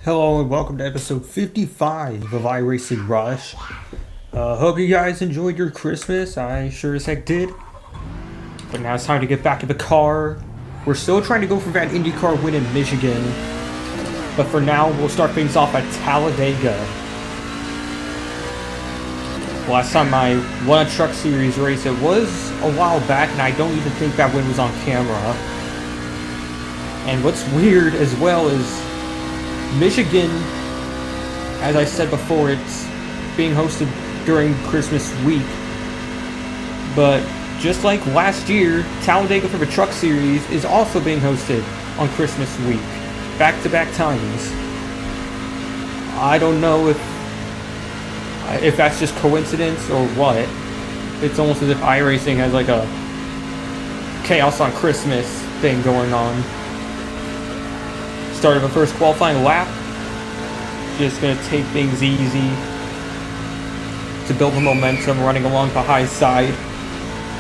Hello and welcome to episode 55 of iRacing Rush. Hope you guys enjoyed your Christmas. I sure as heck did. But now it's time to get back to the car. We're still trying to go for that INDYCAR win in Michigan. But for now, we'll start things off at Talladega. Last time I won a Truck Series race, it was a while back, and I don't even think that win was on camera. And what's weird as well is Michigan, as I said before, it's being hosted during Christmas week. But just like last year, Talladega for the Truck Series is also being hosted on Christmas week. Back-to-back times. I don't know if that's just coincidence or what. It's almost as if iRacing has like a Chaos on Christmas thing going on. Start of the first qualifying lap. Just going to take things easy to build the momentum, running along the high side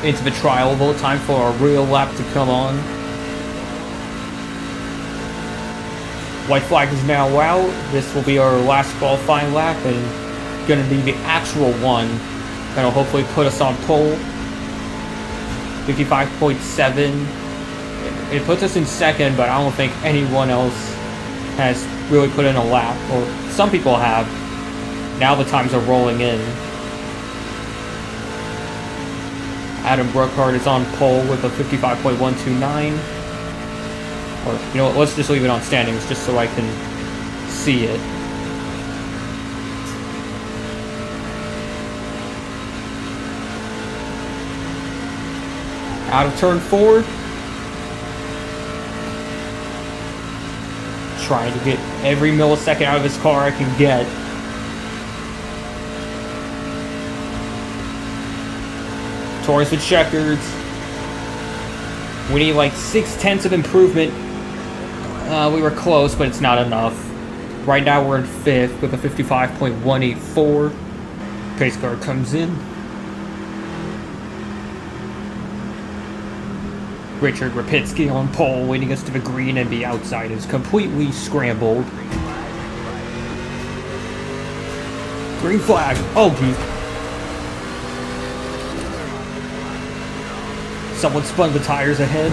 into the trial oval. Time for a real lap to come on. White flag is now out. This will be our last qualifying lap and going to be the actual one that'll hopefully put us on pole. 55.7. It puts us in second, but I don't think anyone else has really put in a lap, or some people have. Now the times are rolling in. Adam Brookhart is on pole with a 55.129. Or, you know what, let's just leave it on standings just so I can see it. Out of turn 4. Trying to get every millisecond out of this car I can get. Towards the checkers. We need like 0.6 of improvement. We were close, but it's not enough. Right now we're in 5th with a 55.184. Pace car comes in. Richard Rapitsky on pole, leading us to the green, and the outside is completely scrambled. Green flag. Oh, geez. Someone spun the tires ahead.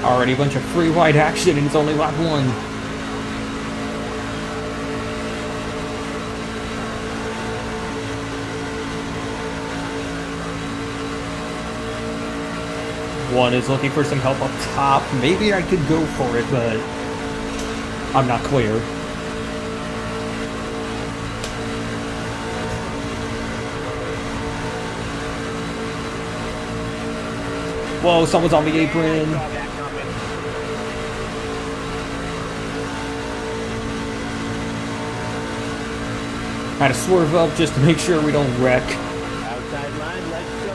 Already a bunch of free wide action, and it's only lap 1. One is looking for some help up top. Maybe I could go for it, but I'm not clear. Whoa, someone's on the apron. Had to swerve up just to make sure we don't wreck. Outside line, let's go.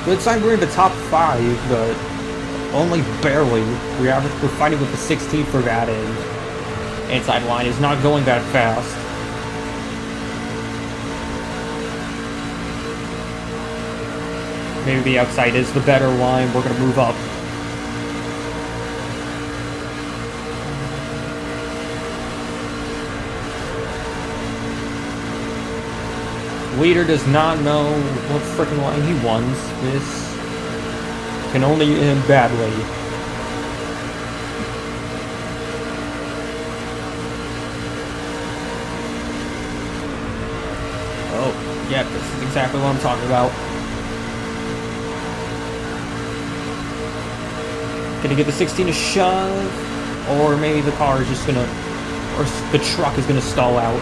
Good sign we're in the top 5, but only barely. We're fighting with the 16th for that end. Inside line is not going that fast. Maybe the outside is the better line. We're going to move up. Leader does not know what freaking line he wants. This can only end badly. Oh, yeah, this is exactly what I'm talking about. Gonna give the 16 a shove, or maybe the car is just gonna, or the truck is gonna stall out.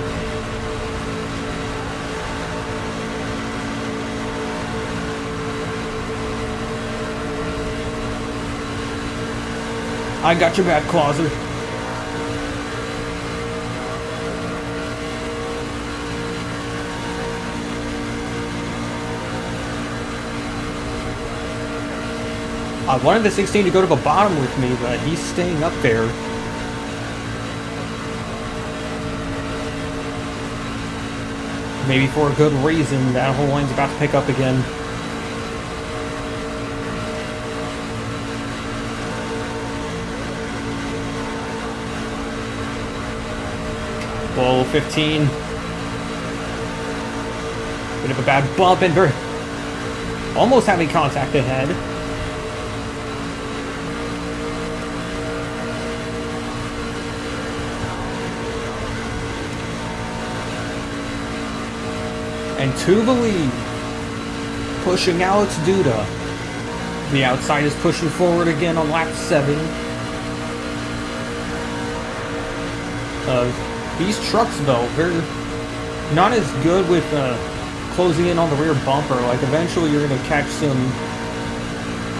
I got your back, Clauser. I wanted the 16 to go to the bottom with me, but he's staying up there. Maybe for a good reason. That whole line's about to pick up again. Whoa, 15. Bit of a bad bump and very... almost having contact ahead. And to the lead, pushing Alex Duda. The outside is pushing forward again on lap 7. These trucks, though, they're not as good with closing in on the rear bumper. Like, eventually you're going to catch some,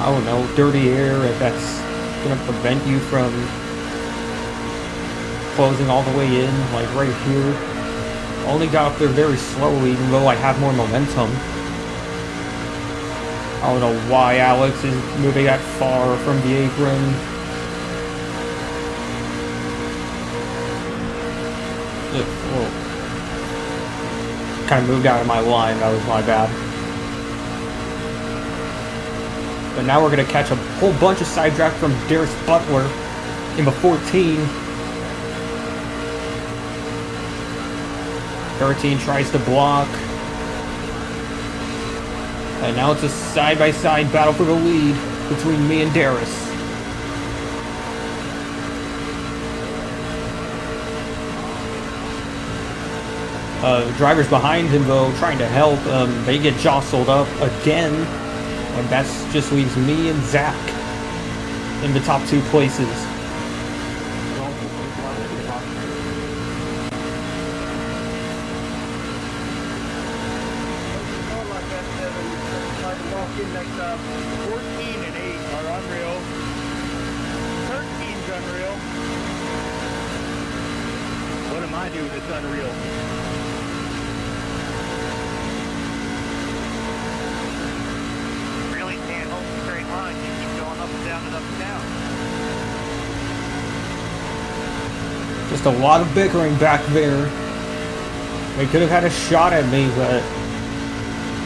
I don't know, dirty air if that's going to prevent you from closing all the way in, like right here. Only got up there very slowly, even though I have more momentum. I don't know why Alex is moving that far from the apron. Whoa. Kind of moved out of my line, that was my bad. But now we're going to catch a whole bunch of side draft from Darius Butler in the 14. 13 tries to block. And now it's a side-by-side battle for the lead between me and Darius. The drivers behind him, though, trying to help, they get jostled up again. And that just leaves me and Zach in the top 2 places. Next up, 14 and 8 are unreal. 13's unreal. What am I doing that's unreal? Really can't hold a straight line. You keep going up and down and up and down. Just a lot of bickering back there. They could have had a shot at me, but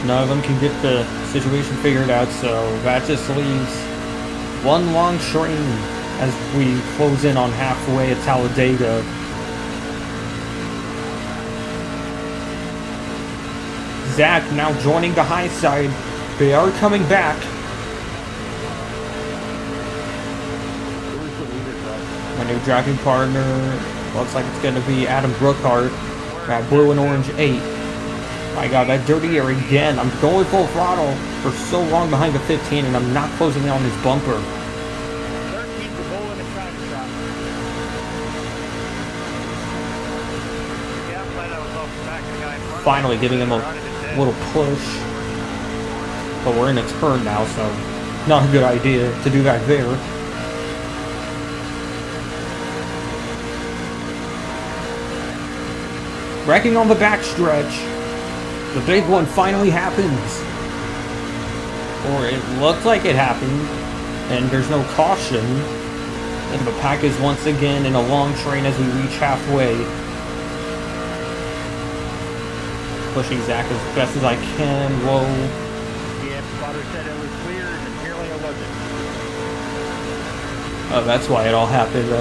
none of them can get the situation figured out, so that just leaves one long train as we close in on halfway at Talladega. Zach now joining the high side. They are coming back. My new driving partner looks like it's going to be Adam Brookhart at blue and orange 8. I got that dirty air again. I'm going full throttle for so long behind the 15, and I'm not closing in on his bumper. 13's a goal and a time shot. Yeah, I'm glad I was off the back of the guy in front. Finally giving him a little push. But we're in a turn now, so not a good idea to do that there. Wrecking on the backstretch. The big one finally happens. Or it looked like it happened. And there's no caution. And the pack is once again in a long train as we reach halfway. Pushing Zach as best as I can. Whoa. Yeah, spotter said it was clear, and apparently it wasn't. Oh, that's why it all happened.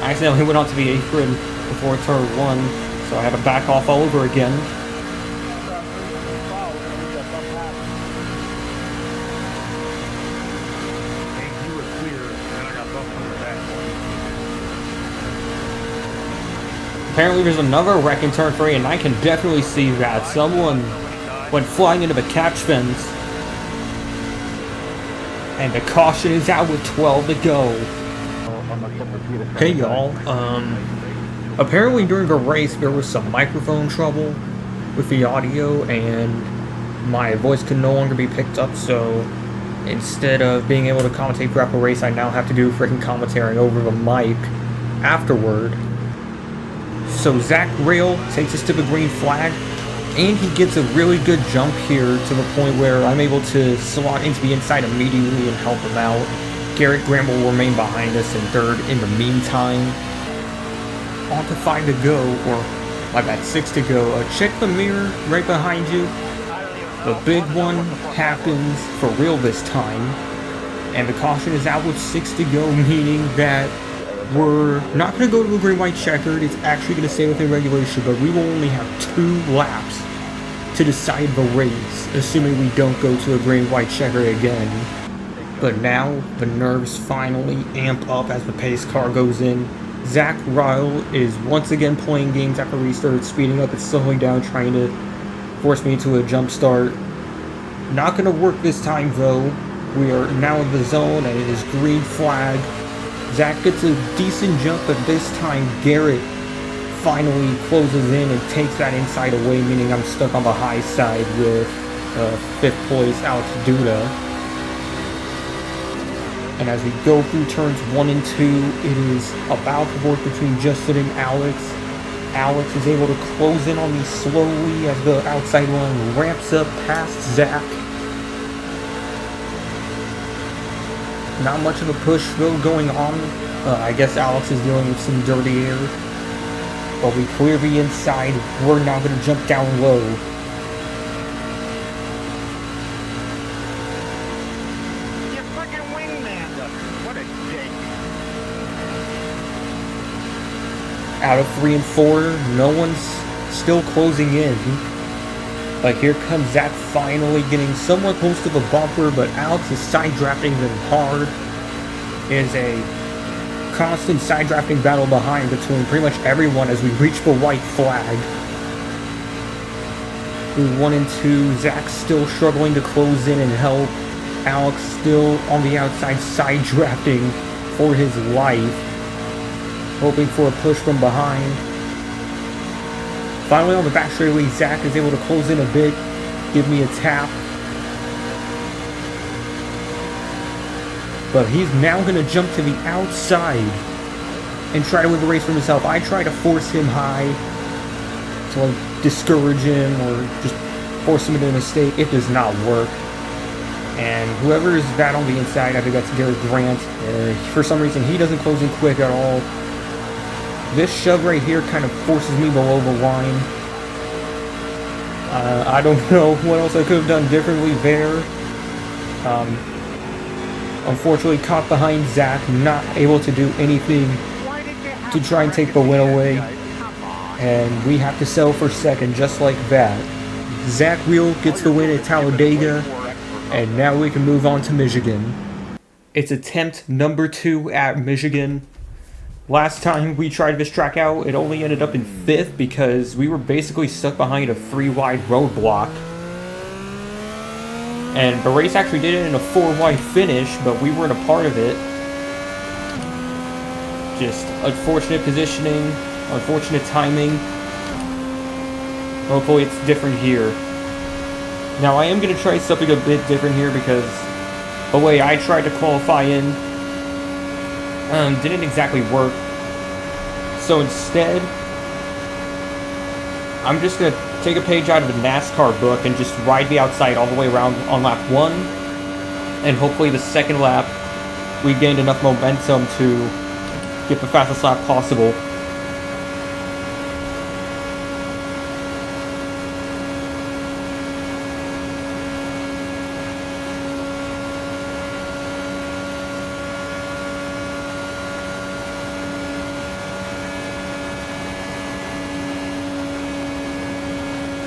I accidentally went onto the apron before turn 1. So I had to back off all over again. Apparently there's another wreck in turn 3, and I can definitely see that. Someone went flying into the catch fence. And the caution is out with 12 to go. Hey y'all, apparently during the race there was some microphone trouble with the audio, and my voice could no longer be picked up, so instead of being able to commentate throughout the race, I now have to do freaking commentary over the mic afterward. So Zach Rail takes us to the green flag, and he gets a really good jump here to the point where I'm able to slot into the inside immediately and help him out. Garrett Graham will remain behind us in third in the meantime. On to 5 to go, or my bad, 6 to go. Check the mirror right behind you. The big one happens for real this time. And the caution is out with 6 to go, meaning that we're not going to go to a green-white checkered. It's actually going to stay within regulation, but we will only have 2 laps to decide the race, assuming we don't go to a green-white checker again. But now, the nerves finally amp up as the pace car goes in. Zach Ryle is once again playing games after we started speeding up and slowing down, trying to force me into a jump start. Not going to work this time, though. We are now in the zone, and it is green flag. Zach gets a decent jump, but this time, Garrett finally closes in and takes that inside away, meaning I'm stuck on the high side with 5th place Alex Duda. And as we go through turns 1 and 2, it is about to work between Justin and Alex. Alex is able to close in on me slowly as the outside line ramps up past Zach. Not much of a push though going on. I guess Alex is dealing with some dirty air. But we clear the inside. We're now going to jump down low. You frickin' wingman! What a dick! Out of 3 and 4, no one's still closing in. But here comes Zach finally getting somewhat close to the bumper, but Alex is side drafting them hard. It is a constant side drafting battle behind between pretty much everyone as we reach the white flag. Through 1 and 2, Zach's still struggling to close in and help. Alex still on the outside side drafting for his life, hoping for a push from behind. Finally on the back straightaway, Zach is able to close in a bit, give me a tap. But he's now going to jump to the outside and try to win the race for himself. I try to force him high to like discourage him or just force him into a mistake. It does not work. And whoever is that on the inside, I think that's Garrett Grant. For some reason, he doesn't close in quick at all. This shove right here kind of forces me below the line. I don't know what else I could have done differently there. Unfortunately, caught behind Zach, not able to do anything to try and take the win away. And we have to settle for second, just like that. Zach Wheel gets the win at Talladega, and now we can move on to Michigan. It's attempt number 2 at Michigan. Last time we tried this track out, it only ended up in 5th because we were basically stuck behind a 3-wide roadblock. And the race actually did it in a 4-wide finish, but we weren't a part of it. Just unfortunate positioning, unfortunate timing. Hopefully it's different here. Now I am going to try something a bit different here because the way I tried to qualify in didn't exactly work. So instead, I'm just going to take a page out of the NASCAR book and just ride the outside all the way around on lap 1. And hopefully the second lap, we gained enough momentum to get the fastest lap possible.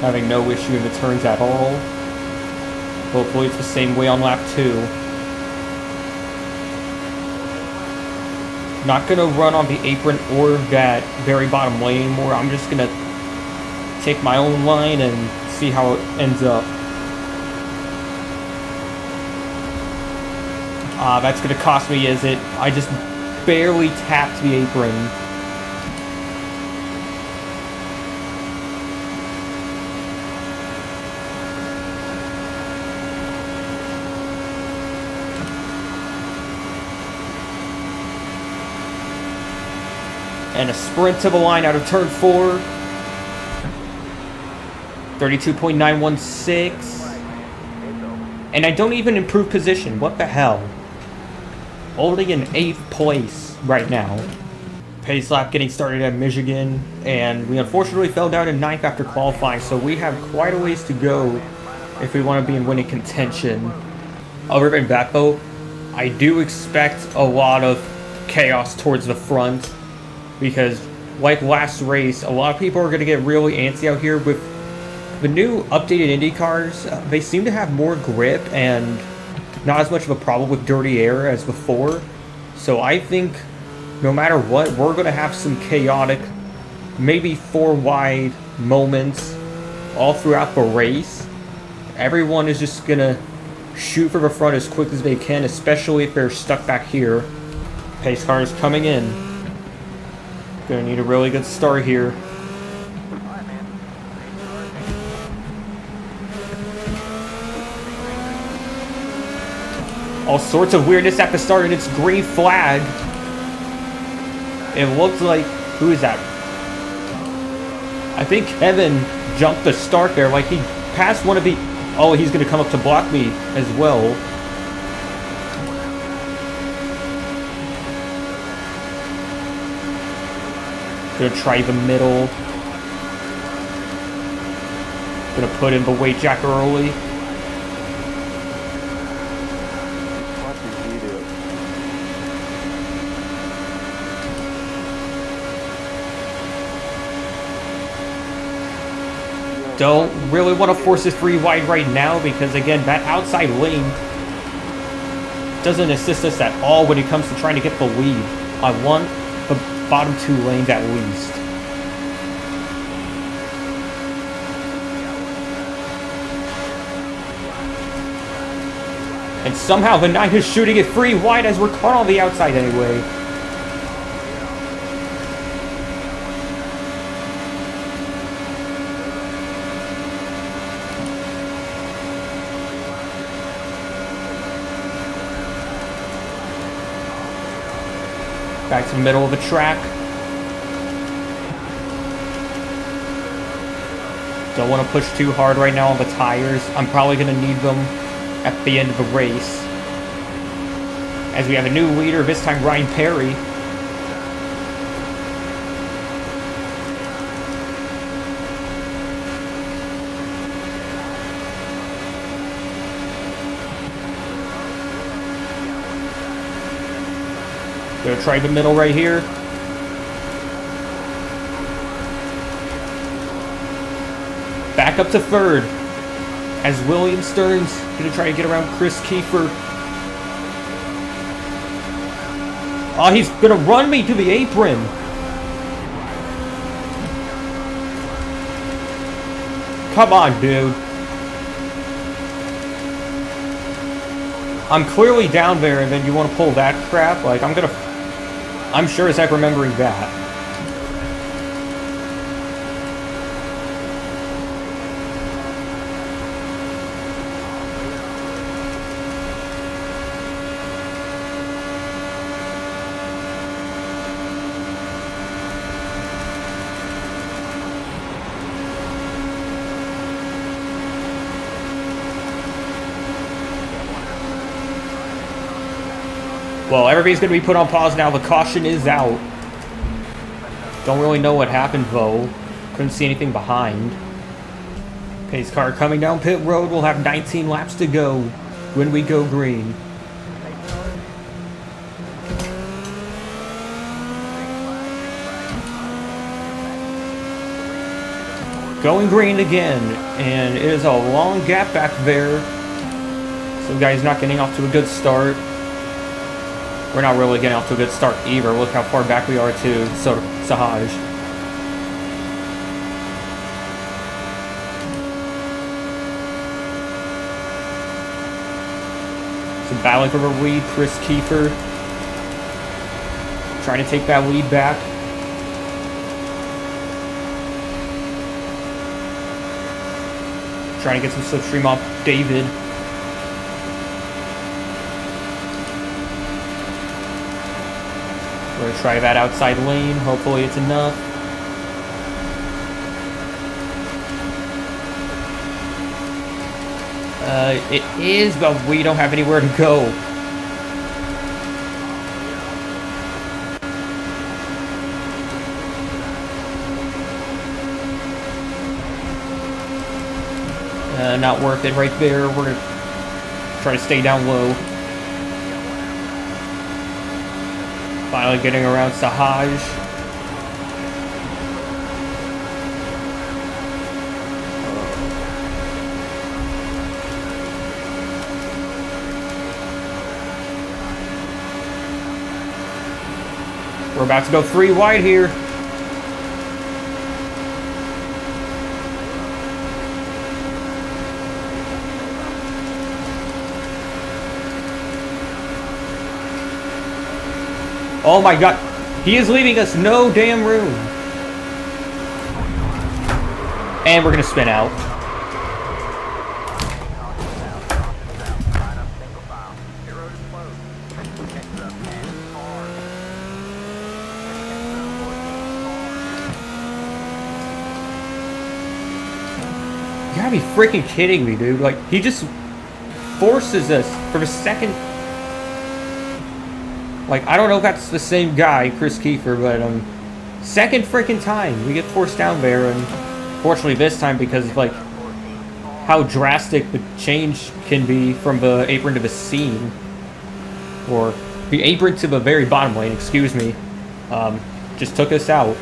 Having no issue in the turns at all. Hopefully it's the same way on lap 2. Not gonna run on the apron or that very bottom lane anymore. I'm just gonna take my own line and see how it ends up. That's gonna cost me, is it? I just barely tapped the apron. And a sprint to the line out of turn 4. 32.916. And I don't even improve position. What the hell? only in 8th place right now. Pace lap getting started at Michigan, and we unfortunately fell down in 9th after qualifying, so we have quite a ways to go if we want to be in winning contention. Other than that though, I do expect a lot of chaos towards the front, because like last race, a lot of people are going to get really antsy out here with the new updated Indy cars. They seem to have more grip and not as much of a problem with dirty air as before. So I think no matter what, we're going to have some chaotic, maybe 4 wide moments all throughout the race. Everyone is just going to shoot for the front as quick as they can, especially if they're stuck back here. Pace car is coming in. Going to need a really good start here. All sorts of weirdness at the start, and it's green flag. It looked like, who is that? I think Kevin jumped the start there, like he passed one of the, oh, he's going to come up to block me as well. Gonna try the middle. Gonna put in the weight jack early. Don't really want to force this 3 wide right now because, again, that outside lane doesn't assist us at all when it comes to trying to get the lead. I want the bottom 2 lanes at least. And somehow the 9 is shooting it 3 wide as we're caught on the outside anyway. Back to the middle of the track. Don't want to push too hard right now on the tires. I'm probably going to need them at the end of the race. As we have a new leader, this time Ryan Perry. Gonna try the middle right here. Back up to 3rd. As William Stearns gonna try to get around Chris Kiefer. Oh, he's gonna run me to the apron. Come on, dude. I'm clearly down there, and then you want to pull that crap? Like, I'm sure as heck remembering that. Well, everybody's going to be put on pause now. The caution is out. Don't really know what happened, though. Couldn't see anything behind. Pace car coming down pit road. We'll have 19 laps to go when we go green. Going green again, and it is a long gap back there. Some guy's not getting off to a good start. We're not really getting off to a good start either. Look how far back we are to Sahaj. So battling for the lead, Chris Kiefer trying to take that lead back. Trying to get some slipstream off David. We're going to try that outside lane. Hopefully it's enough. It is, but we don't have anywhere to go. Not worth it right there. We're gonna try to stay down low. Finally getting around Sahaj. We're about to go 3 wide here. Oh my god, he is leaving us no damn room. And we're gonna spin out. You gotta be freaking kidding me, dude. Like, he just forces us for the second. Like, I don't know if that's the same guy, Chris Kiefer, but second freaking time we get forced down there, and fortunately this time because of like how drastic the change can be from the apron to the seam, or the apron to the very bottom lane. Excuse me, just took us out.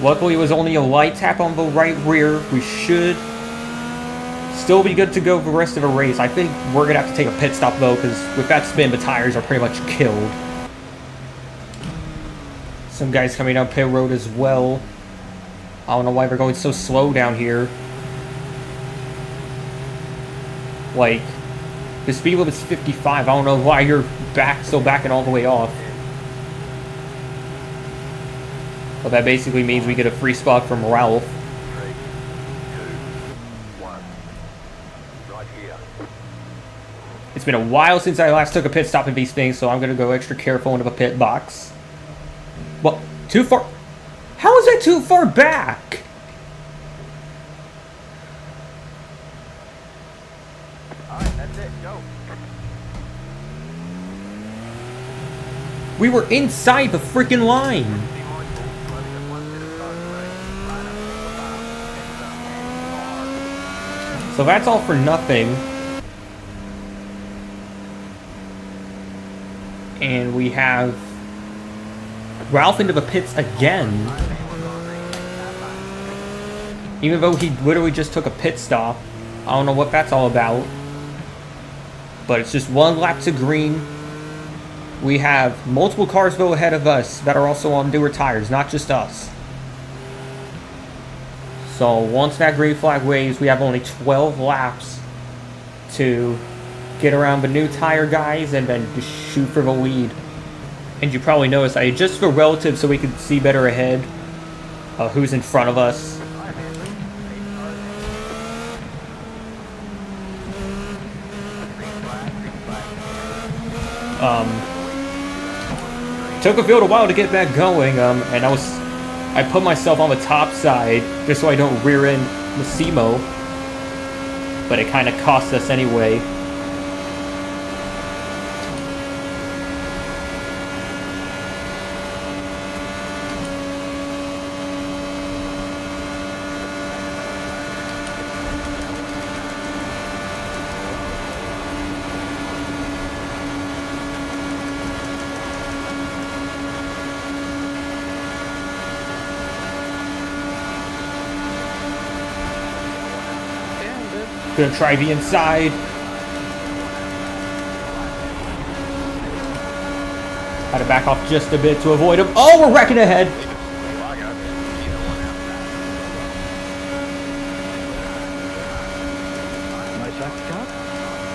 Luckily, it was only a light tap on the right rear. We should still be good to go for the rest of the race. I think we're going to have to take a pit stop, though, because with that spin, the tires are pretty much killed. Some guys coming down pit road as well. I don't know why they're going so slow down here. Like, the speed limit's 55. I don't know why you're still backing all the way off. But that basically means we get a free spot from Ralph. 3, 2, 1. Right here. It's been a while since I last took a pit stop in these things, so I'm going to go extra careful into the pit box. Well, too far. How is that too far back? Alright, that's it. Go. We were inside the freaking line. So that's all for nothing. And we have Ralph into the pits again. Even though he literally just took a pit stop. I don't know what that's all about. But it's just 1 lap to green. We have multiple cars go ahead of us that are also on newer tires, not just us. So once that green flag waves, we have only 12 laps to get around the new tire guys and then just shoot for the lead. And you probably noticed I adjusted the relative so we could see better ahead who's in front of us. Took a field a while to get that going, and I put myself on the top side just so I don't rear end Massimo, but it kind of cost us anyway. Gonna try the inside. Had to back off just a bit to avoid him. Oh, we're wrecking ahead.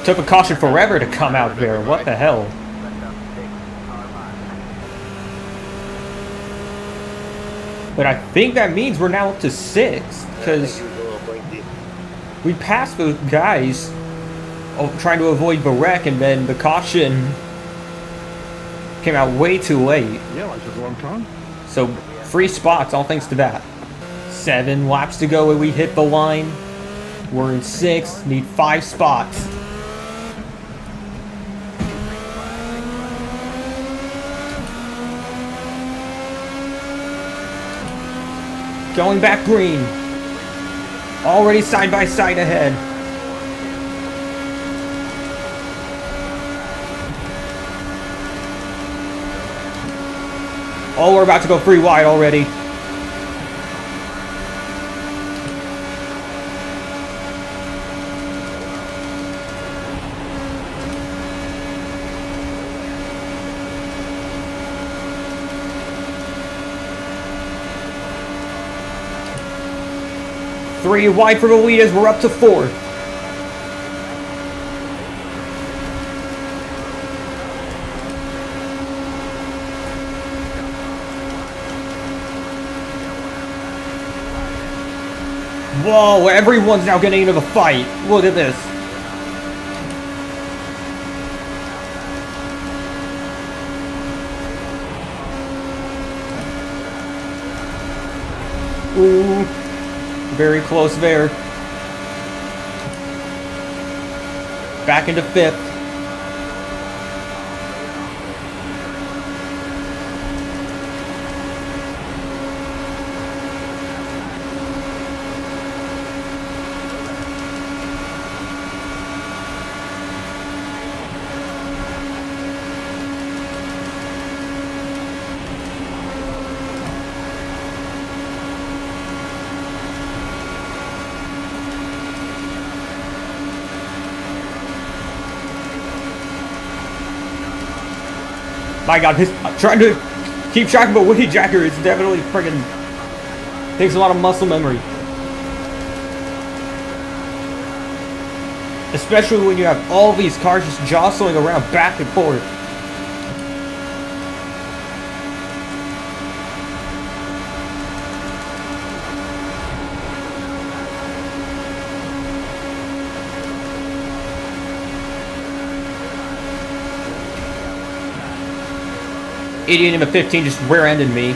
Took a caution forever to come out there. What the hell? But I think that means we're now up to 6 because we passed the guys trying to avoid the wreck, and then the caution came out way too late. Yeah, like took a long time. So free spots, all thanks to that. 7 laps to go and we hit the line. We're in 6, need 5 spots. Going back green. Already side by side ahead. Oh, we're about to go 3 wide already. Three wide for the lead as we're up to 4th. Whoa, everyone's now getting into the fight. Look at this. Ooh, very close there. Back into 5th. My God, I'm trying to keep track of a Woody Jacker. It's definitely friggin' takes a lot of muscle memory. Especially when you have all these cars just jostling around back and forth. Idiot in a 15 just rear-ended me.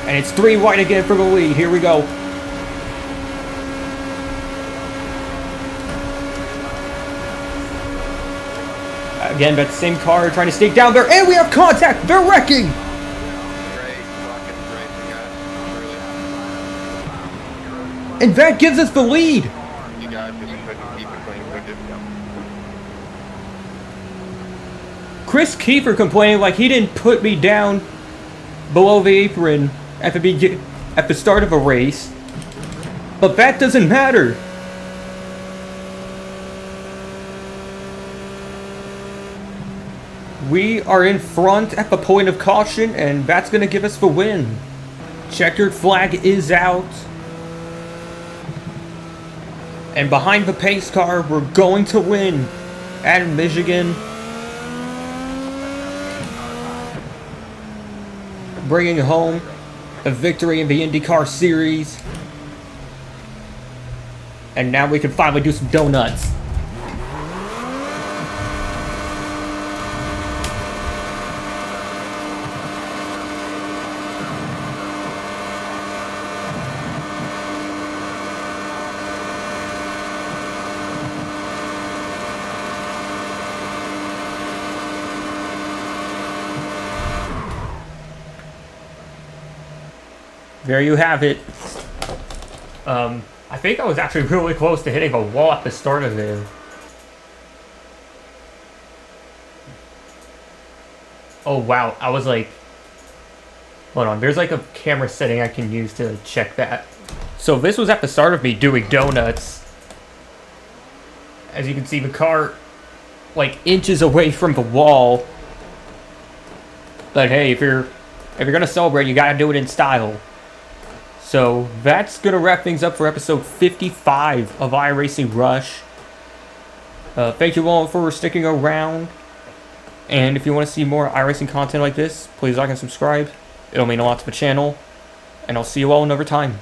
And it's 3 wide again for the lead. Here we go. Again, that same car trying to stake down there, and we have contact! They're wrecking! And that gives us the lead! Chris Kiefer complaining like he didn't put me down below the apron at the start of a race. But that doesn't matter. We are in front at the point of caution, and that's going to give us the win. Checkered flag is out. And behind the pace car, we're going to win at Michigan. Bringing home a victory in the INDYCAR Series. And now we can finally do some donuts. There you have it. I think I was actually really close to hitting a wall at the start of it. Oh wow, I was like... Hold on, there's like a camera setting I can use to check that. So this was at the start of me doing donuts. As you can see, the car like inches away from the wall. But hey, if you're gonna celebrate, you gotta do it in style. So that's going to wrap things up for episode 55 of iRacing Rush. Thank you all for sticking around. And if you want to see more iRacing content like this, please like and subscribe. It'll mean a lot to the channel. And I'll see you all another time.